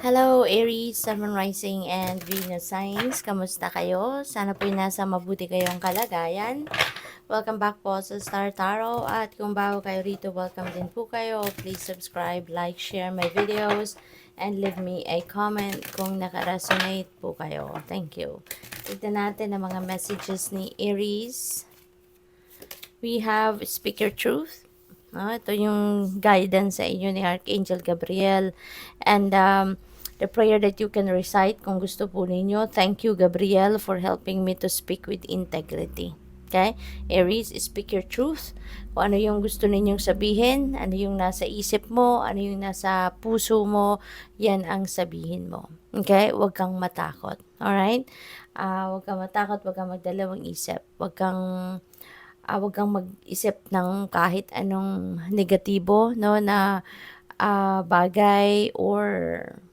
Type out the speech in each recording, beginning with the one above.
Hello, Aries, Sun, Moon, Rising, and Venus signs. Kamusta kayo? Sana po nasa mabuti kayong kalagayan. Welcome back po sa Star Tarot. At kung bago kayo rito, welcome din po kayo. Please subscribe, like, share my videos, and leave me a comment kung naka-resonate po kayo. Thank you. Tignan natin ang mga messages ni Aries. We have Speak Your Truth. Ito yung guidance sa inyo ni Archangel Gabriel. And the prayer that you can recite kung gusto po ninyo. Thank you, Gabriel, for helping me to speak with integrity. Okay? Aries, speak your truth. Kung ano yung gusto ninyong sabihin, ano yung nasa isip mo, ano yung nasa puso mo, yan ang sabihin mo. Okay? Huwag kang matakot. Alright? Huwag kang matakot, huwag kang magdalawang isip. Huwag kang mag-isip ng kahit anong negatibo, no, na bagay, or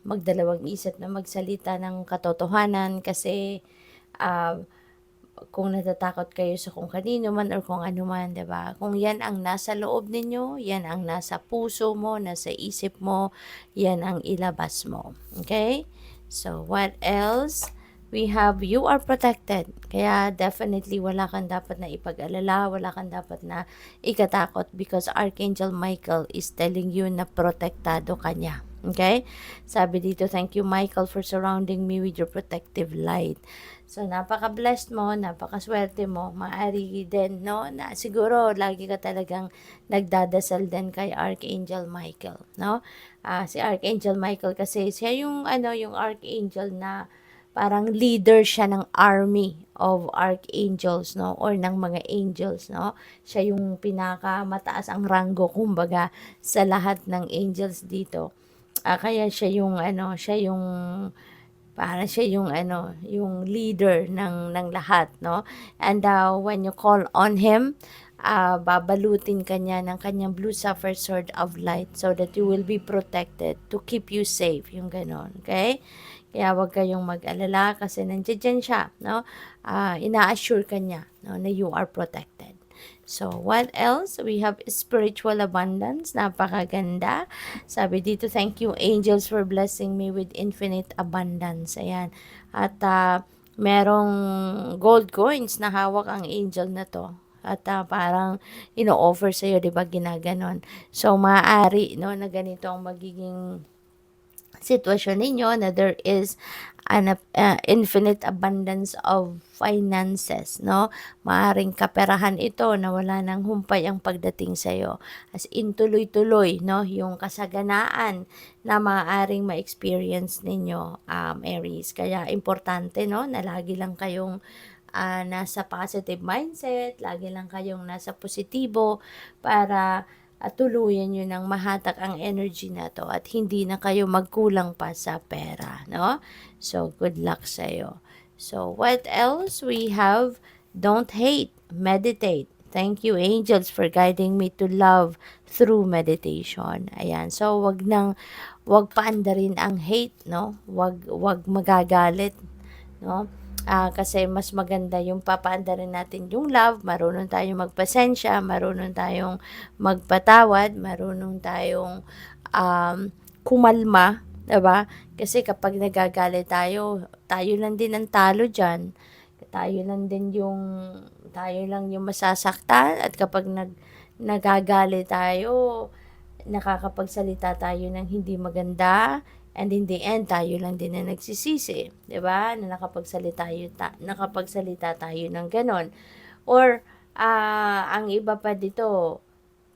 magdalawang isip na magsalita ng katotohanan kasi kung natatakot kayo sa kung kanino man or kung ano man, 'di ba? Kung 'yan ang nasa loob ninyo, 'yan ang nasa puso mo, nasa isip mo, 'yan ang ilabas mo. Okay? So, what else? We have you are protected. Kaya definitely wala kang dapat na ipag-alala, wala kang dapat na ikatakot because Archangel Michael is telling you na protektado ka niya. Okay? Sabi dito, thank you Michael for surrounding me with your protective light. So, napaka-blessed mo, napaka-swerte mo. Maaari din, no, na siguro lagi ka talagang nagdadasal din kay Archangel Michael, no? Si Archangel Michael kasi siya yung, yung Archangel na parang leader siya ng army of archangels, no, or ng mga angels, no. Siya yung pinakamataas ang ranggo kumbaga sa lahat ng angels dito. Kaya siya yung para siya yung yung leader ng lahat, no. And when you call on him, babalutin kanya ng kanyang blue sapphire sword of light so that you will be protected to keep you safe, yung ganon, okay? Kaya wag kayong mag-alala kasi nandiyan siya, no? Ina-assure kanya, no, na you are protected. So, what else? We have spiritual abundance. Napakaganda. Sabi dito, thank you angels for blessing me with infinite abundance. Ayan. At merong gold coins na hawak ang angel na to. At parang ino-offer sa'yo, di ba, ginaganon. So, maaari, no, na ganito ang magiging sitwasyon ninyo, na there is an infinite abundance of finances, no? Maaring kaperahan ito na wala nang humpay ang pagdating sa iyo. As in tuloy-tuloy, no, yung kasaganaan na maaring ma-experience ninyo, Aries. Kaya importante, no, na lagi lang kayong nasa positive mindset, lagi lang kayong nasa positibo para at tuluyan nyo ng mahatak ang energy na to at hindi na kayo magkulang pa sa pera, no? So, good luck sa'yo. So, what else? We have, don't hate, meditate. Thank you, angels, for guiding me to love through meditation. Ayan. So, wag paandarin ang hate, no? Wag magagalit, no? Kasi mas maganda yung papaandarin natin yung love, marunong tayong magpasensya, marunong tayong magpatawad, marunong tayong kumalma, diba? Kasi kapag nagagalit tayo, tayo lang din ang talo dyan. Tayo lang yung masasaktan, at kapag nagagalit tayo, nakakapagsalita tayo ng hindi maganda, and in the end, tayo lang din na nagsisisi. 'Di ba? Na nakapagsalita tayo ng ganon. Or, ang iba pa dito,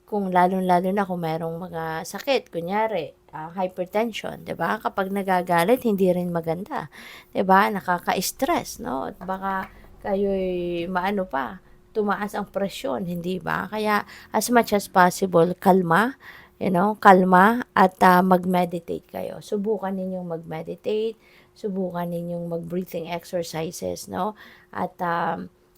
kung lalong-lalo na kung merong mga sakit, kunyari, hypertension, 'di ba? Kapag nagagalit, hindi rin maganda. 'Di ba? Nakaka-stress, no? At baka kayo'y tumaas ang presyon, hindi ba? Kaya as much as possible, kalma, kalma at mag-meditate kayo. Subukan ninyong mag-meditate, subukan ninyong mag-breathing exercises, no? At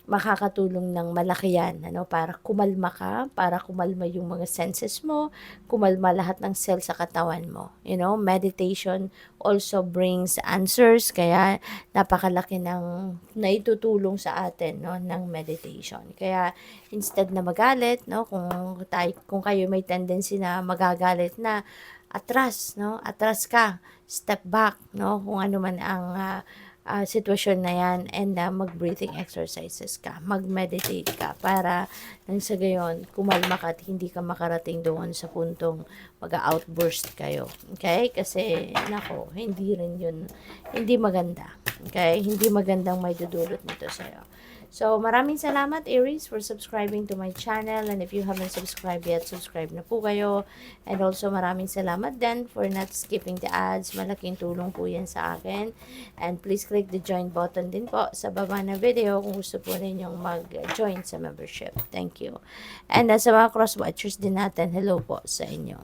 makakatulong ng malaki yan, para kumalma ka, para kumalma yung mga senses mo, kumalma lahat ng cell sa katawan mo. Meditation also brings answers, kaya napakalaki ng naitutulong sa atin, no, ng meditation. Kaya instead na magalit, no, kung kayo may tendency na magagalit na, atras, no? Atras ka, step back, no? Kung ano man ang sitwasyon na yan, and mag-breathing exercises ka, mag-meditate ka para nang sa gayon, kumalma ka at hindi ka makarating doon sa puntong mag-outburst kayo. Okay? Kasi, nako, hindi rin yun, hindi maganda. Okay? Hindi magandang may dudulot nito sa'yo. So, maraming salamat, Aries, for subscribing to my channel. And if you haven't subscribed yet, subscribe na po kayo. And also, maraming salamat din for not skipping the ads. Malaking tulong po yan sa akin. And please click the join button din po sa baba na video kung gusto po ninyong mag-join sa membership. Thank you. And sa mga cross-watchers din natin, hello po sa inyo.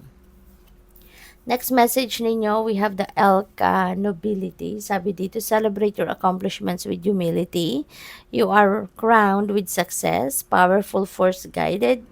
Next message ninyo, we have the elk nobility. Sabi dito, celebrate your accomplishments with humility. You are crowned with success. Powerful force guide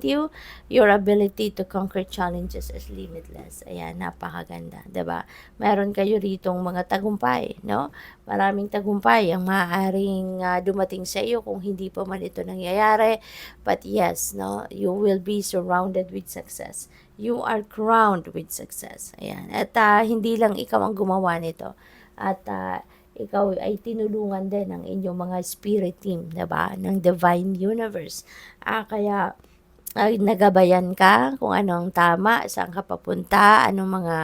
you. Your ability to conquer challenges is limitless. Ayan, napakaganda. 'Di ba? Meron kayo ritong mga tagumpay, no? Maraming tagumpay ang maaaring dumating sa iyo kung hindi pa man ito nangyayari. But yes, no, you will be surrounded with success. You are crowned with success. Ayan. At hindi lang ikaw ang gumawa nito. At ikaw ay tinulungan din ng inyong mga spirit team, 'di ba? Ng divine universe. Kaya nagabayan ka kung anong tama, saan ka papunta, anong mga,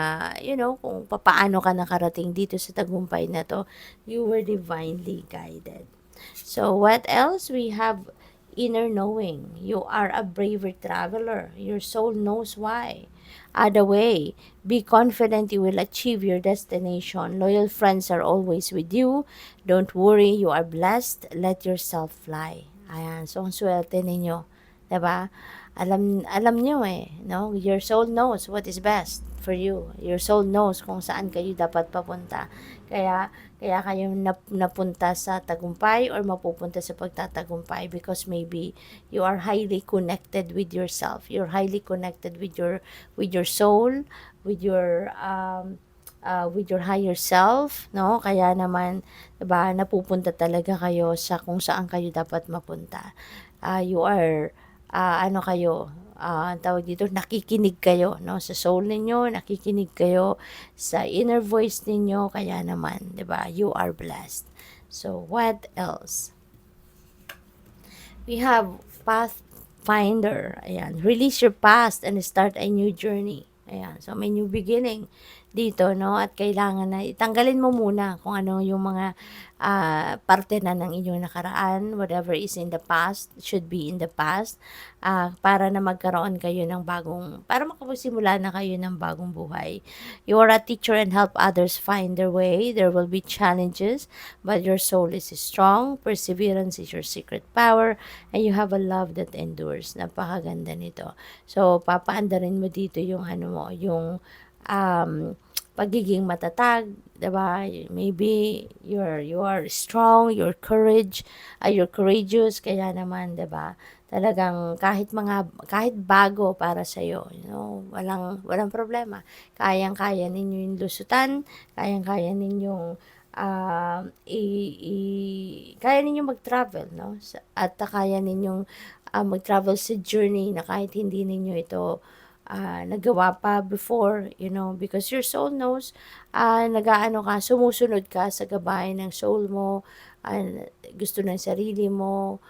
kung papaano ka nakarating dito sa tagumpay na to. You were divinely guided. So, what else? We have inner knowing. You are a braver traveler. Your soul knows why. The way. Be confident you will achieve your destination. Loyal friends are always with you. Don't worry, you are blessed. Let yourself fly. Ayan, so ang swerte ninyo. 'Di ba? Alam niyo no? Your soul knows what is best for you. Your soul knows kung saan kayo dapat papunta. Kaya kayo napunta sa tagumpay or mapupunta sa pagtatagumpay because maybe you are highly connected with yourself. You're highly connected with your soul, with your higher self, no? Kaya naman, 'di ba, napupunta talaga kayo sa kung saan kayo dapat mapunta. You are tawag dito, nakikinig kayo, no, sa soul ninyo, nakikinig kayo sa inner voice ninyo, kaya naman, 'di ba, you are blessed. So, what else? We have Pathfinder. Ayan, release your past and start a new journey. Ayan, so may new beginning dito, no? At kailangan na itanggalin mo muna kung ano yung mga parte na ng inyong nakaraan. Whatever is in the past should be in the past, para na magkaroon kayo ng para makapagsimula na kayo ng bagong buhay. You are a teacher and help others find their way. There will be challenges, but your soul is strong. Perseverance is your secret power, and you have a love that endures. Napakaganda nito. So, papaandarin mo dito yung yung pagiging matatag, 'di ba? Maybe you are strong, you're courageous, kaya naman, 'di ba? Talagang kahit bago para sa iyo, walang problema. Kayang-kaya ninyo yung lusutan, kayang-kaya ninyong kaya ninyong mag-travel, no? At kaya ninyong mag-travel sa journey na kahit hindi ninyo ito nagawa pa before, because your soul knows, sumusunod ka sa gabay ng soul mo, gusto ng sarili mo,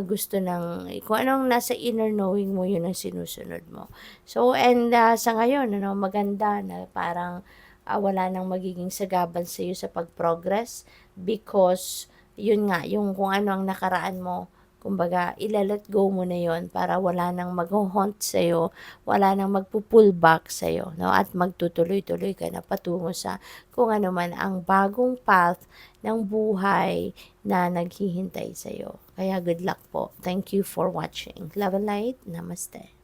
gusto ng, kung anong nasa inner knowing mo, yun ang sinusunod mo. So, and sa ngayon, maganda na parang wala nang magiging sagabal sa iyo sa pag-progress because, yun nga, yung kung ano ang nakaraan mo, kumbaga, ila-let go mo na yon para wala nang mag-haunt sa'yo, wala nang magpo-pull back sa'yo, no? At magtutuloy-tuloy ka na patungo sa kung ano man ang bagong path ng buhay na naghihintay sa'yo. Kaya good luck po. Thank you for watching. Love and light. Namaste.